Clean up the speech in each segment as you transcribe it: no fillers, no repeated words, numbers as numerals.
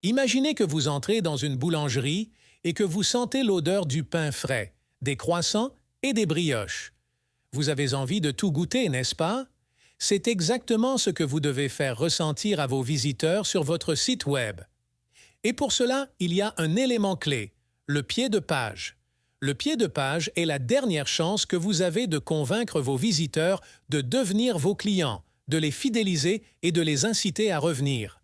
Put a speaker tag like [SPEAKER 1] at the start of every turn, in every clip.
[SPEAKER 1] Imaginez que vous entrez dans une boulangerie et que vous sentez l'odeur du pain frais, des croissants et des brioches. Vous avez envie de tout goûter, n'est-ce pas? C'est exactement ce que vous devez faire ressentir à vos visiteurs sur votre site Web. Et pour cela, il y a un élément clé, le pied de page. Le pied de page est la dernière chance que vous avez de convaincre vos visiteurs de devenir vos clients, de les fidéliser et de les inciter à revenir.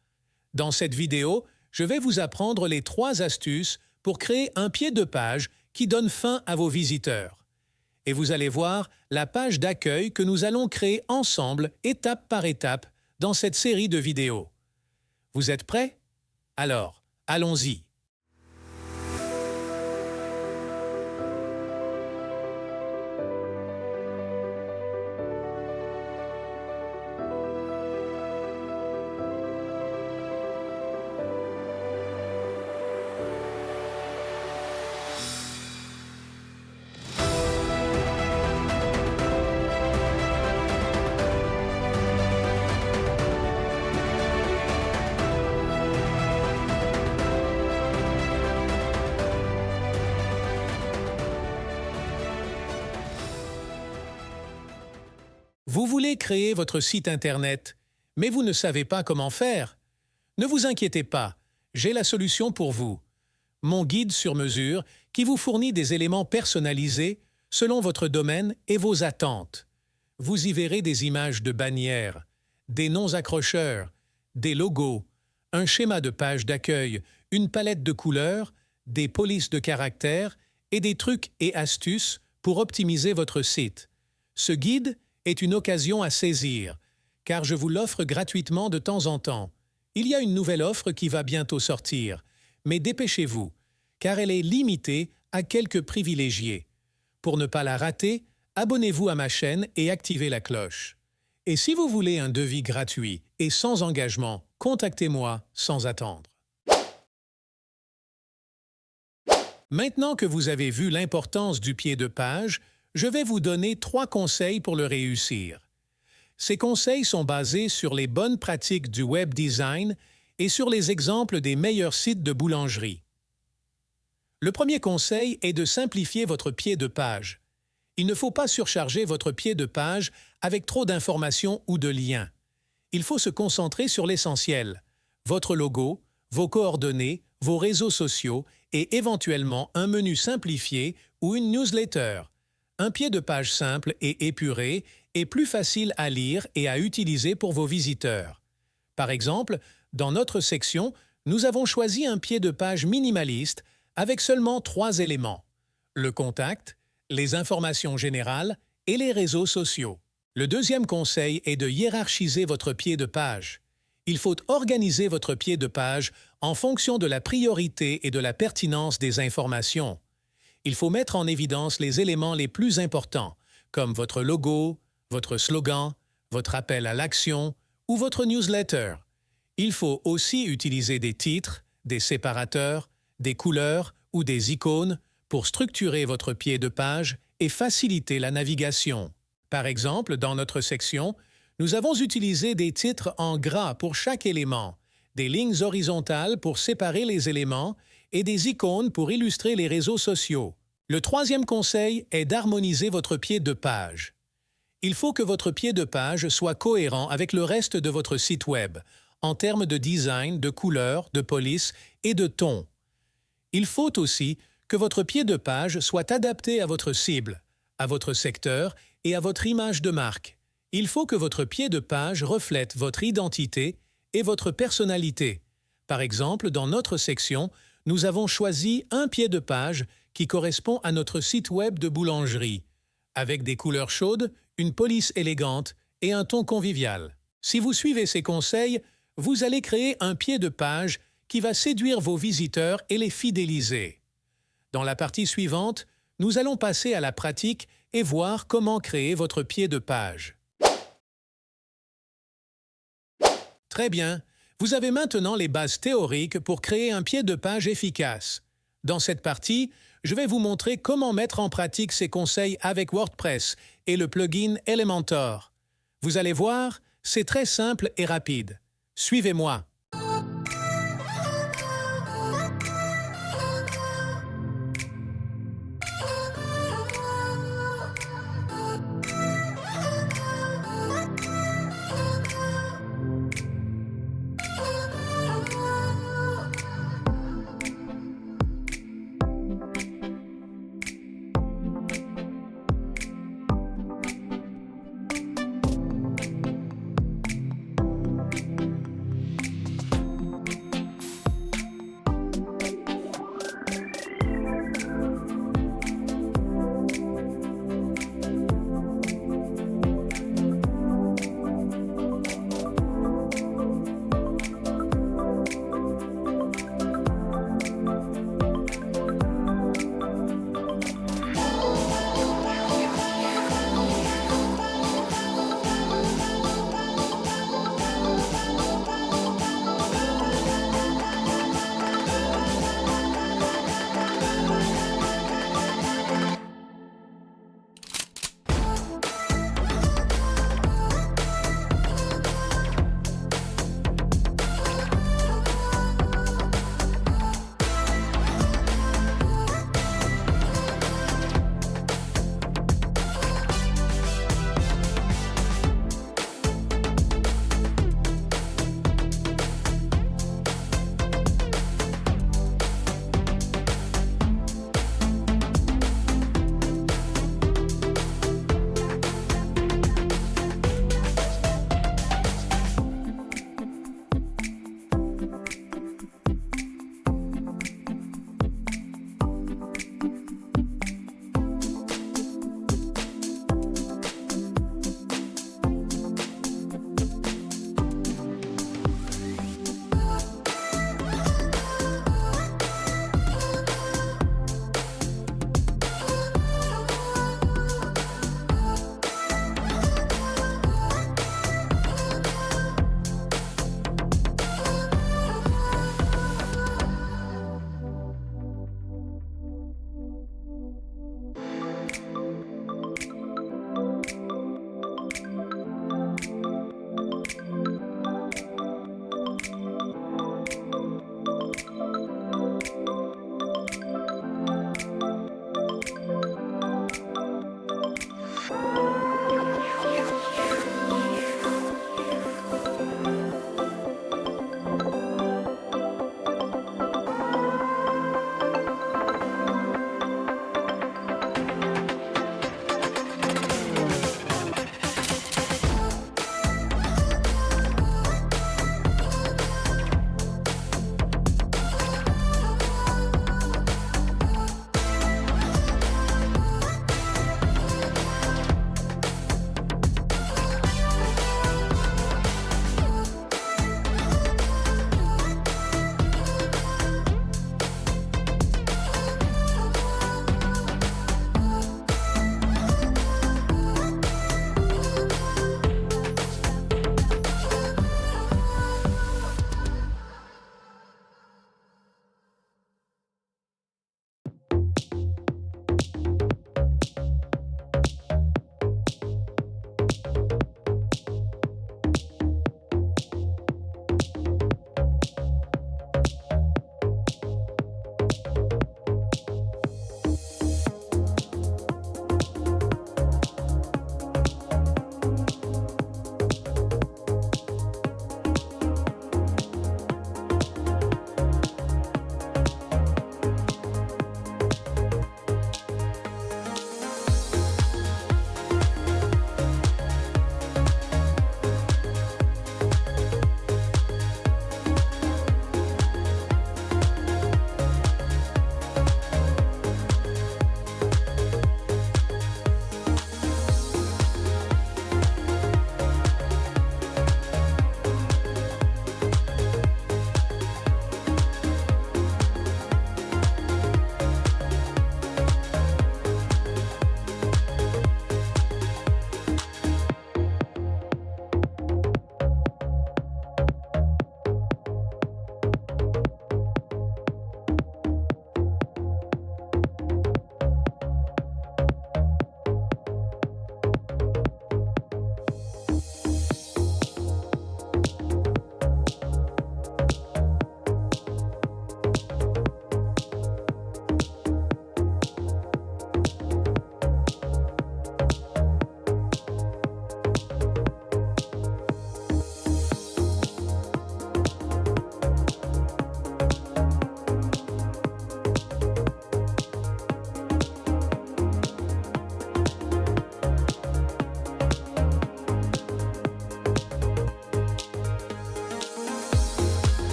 [SPEAKER 1] Dans cette vidéo, je vais vous apprendre les 3 astuces pour créer un pied de page qui donne fin à vos visiteurs. Et vous allez voir la page d'accueil que nous allons créer ensemble, étape par étape, dans cette série de vidéos. Vous êtes prêts? Alors, allons-y! Vous voulez créer votre site Internet, mais vous ne savez pas comment faire? Ne vous inquiétez pas, j'ai la solution pour vous. Mon guide sur mesure qui vous fournit des éléments personnalisés selon votre domaine et vos attentes. Vous y verrez des images de bannières, des noms accrocheurs, des logos, un schéma de page d'accueil, une palette de couleurs, des polices de caractères et des trucs et astuces pour optimiser votre site. Ce guide est une occasion à saisir, car je vous l'offre gratuitement de temps en temps. Il y a une nouvelle offre qui va bientôt sortir, mais dépêchez-vous, car elle est limitée à quelques privilégiés. Pour ne pas la rater, abonnez-vous à ma chaîne et activez la cloche. Et si vous voulez un devis gratuit et sans engagement, contactez-moi sans attendre. Maintenant que vous avez vu l'importance du pied de page, je vais vous donner 3 conseils pour le réussir. Ces conseils sont basés sur les bonnes pratiques du web design et sur les exemples des meilleurs sites de boulangerie. Le premier conseil est de simplifier votre pied de page. Il ne faut pas surcharger votre pied de page avec trop d'informations ou de liens. Il faut se concentrer sur l'essentiel, votre logo, vos coordonnées, vos réseaux sociaux et éventuellement un menu simplifié ou une newsletter. Un pied de page simple et épuré est plus facile à lire et à utiliser pour vos visiteurs. Par exemple, dans notre section, nous avons choisi un pied de page minimaliste avec seulement 3 éléments: le contact, les informations générales et les réseaux sociaux. Le deuxième conseil est de hiérarchiser votre pied de page. Il faut organiser votre pied de page en fonction de la priorité et de la pertinence des informations. Il faut mettre en évidence les éléments les plus importants, comme votre logo, votre slogan, votre appel à l'action ou votre newsletter. Il faut aussi utiliser des titres, des séparateurs, des couleurs ou des icônes pour structurer votre pied de page et faciliter la navigation. Par exemple, dans notre section, nous avons utilisé des titres en gras pour chaque élément, des lignes horizontales pour séparer les éléments et des icônes pour illustrer les réseaux sociaux. Le troisième conseil est d'harmoniser votre pied de page. Il faut que votre pied de page soit cohérent avec le reste de votre site Web, en termes de design, de couleurs, de police et de ton. Il faut aussi que votre pied de page soit adapté à votre cible, à votre secteur et à votre image de marque. Il faut que votre pied de page reflète votre identité et votre personnalité. Par exemple, dans notre section, nous avons choisi un pied de page qui correspond à notre site web de boulangerie, avec des couleurs chaudes, une police élégante et un ton convivial. Si vous suivez ces conseils, vous allez créer un pied de page qui va séduire vos visiteurs et les fidéliser. Dans la partie suivante, nous allons passer à la pratique et voir comment créer votre pied de page. Très bien, vous avez maintenant les bases théoriques pour créer un pied de page efficace. Dans cette partie, je vais vous montrer comment mettre en pratique ces conseils avec WordPress et le plugin Elementor. Vous allez voir, c'est très simple et rapide. Suivez-moi.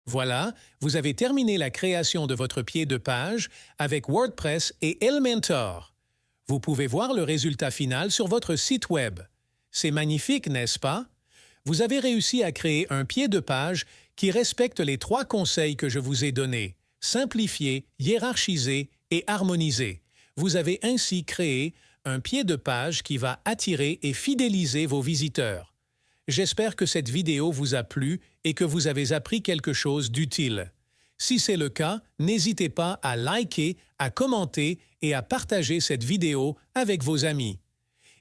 [SPEAKER 1] Voilà, vous avez terminé la création de votre pied de page avec WordPress et Elementor. Vous pouvez voir le résultat final sur votre site Web. C'est magnifique, n'est-ce pas? Vous avez réussi à créer un pied de page qui respecte les 3 conseils que je vous ai donnés: simplifier, hiérarchiser et harmoniser. Vous avez ainsi créé un pied de page qui va attirer et fidéliser vos visiteurs. J'espère que cette vidéo vous a plu et que vous avez appris quelque chose d'utile. Si c'est le cas, n'hésitez pas à liker, à commenter et à partager cette vidéo avec vos amis.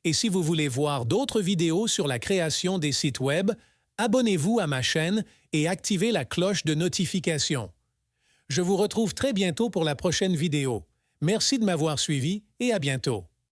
[SPEAKER 1] Et si vous voulez voir d'autres vidéos sur la création des sites Web, abonnez-vous à ma chaîne et activez la cloche de notification. Je vous retrouve très bientôt pour la prochaine vidéo. Merci de m'avoir suivi et à bientôt.